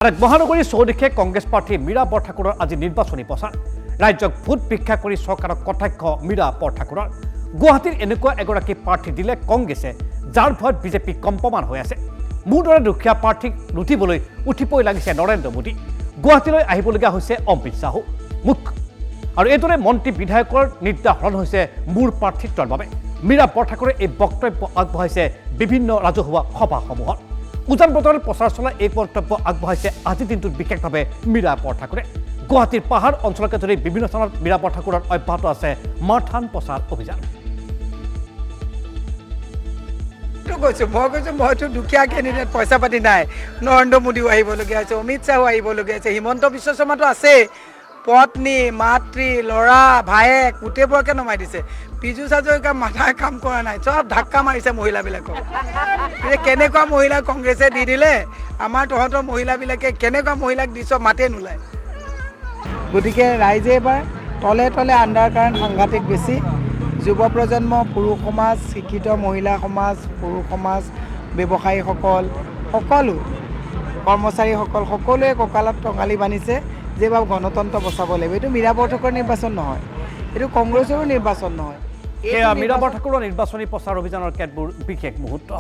মহানগৰীৰ চৌদিশে কংগ্ৰেস প্ৰাৰ্থী মীৰা বৰঠাকুৰৰ আজি নিৰ্বাচনী প্ৰচাৰ ৰাজ্যক ভোট ভিক্ষা কৰে সৰকাৰক কটাক্ষ মীৰা বৰঠাকুৰৰ গুৱাহাটীৰ এনেকুৱা এগৰাকী প্ৰাৰ্থী দিলে কংগ্ৰেছে যাৰ ভয়ত বিজেপি কম্পমান হৈ আছে মোৰ দৰে দুখীয়া প্ৰাৰ্থীক লুটিবলৈ উঠিপই লাগিছে নৰেন্দ্ৰ মোদী গুৱাহাটীলৈ আহিবলগীয়া হৈছে অমিত শাহু মুখ আৰু এইদৰে মন্ত্ৰী বিধায়কৰ নিৰ্ধাৰণ হৈছে মোৰ প্ৰাৰ্থিত্বৰ বাবে মীৰা বৰঠাকুৰে এই বক্তব্য আগবঢ়াইছে বিভিন্ন ৰাজহুৱা সভাসমূহত উজান বতৰত প্ৰচাৰ চলাই এই বক্তব্য আগবঢ়াইছে আজি দিনটোত বিশেষভাৱে মীৰা বৰঠাকুৰে গুৱাহাটীৰ পাহাৰ অঞ্চলকে ধৰি বিভিন্ন স্থানত মীৰা বৰঠাকুৰৰ অব্যাহত আছে মাৰথান প্ৰচাৰ অভিযান মইতো দুখীয়া কেণ্ডিডেট পইচা পাতি নাই নৰেন্দ্ৰ মোদীও আহিবলগীয়া হৈছে অমিত শ্বাহো আহিবলগীয়া হৈছে হিমন্ত বিশ্ব শৰ্মাটো আছে পত্নী মাতৃ ল'ৰা ভায়েক গোটেইবোৰকে নমাই দিছে পীযুষ হাজৰিকা মাথাই কাম কৰা নাই চব ধাক্কা মাৰিছে মহিলাবিলাকক কেনেকুৱা মহিলা কংগ্ৰেছে দি দিলে আমাৰ তহঁতৰ মহিলাবিলাকে কেনেকুৱা মহিলাক দিছ মাতে নোলায় গতিকে ৰাইজে এবাৰ তলে তলে আণ্ডাৰ কাৰেণ্ট সাংঘাতিক বেছি যুৱ প্ৰজন্ম পুৰুষ সমাজ শিক্ষিত মহিলা সমাজ পুৰুষ সমাজ ব্যৱসায়ীসকল সকলো কৰ্মচাৰীসকল সকলোৱে কঁকালত টঙালি বান্ধিছে যে বাবু গণতন্ত্ৰ বচাব লাগিব এইটো মীৰা বৰঠাকুৰৰ নিৰ্বাচন নহয় এইটো কংগ্ৰেছৰো নিৰ্বাচন নহয় মীৰা বৰঠাকুৰৰ নিৰ্বাচনী প্ৰচাৰ অভিযানৰ কেতবোৰ বিশেষ মুহূৰ্ত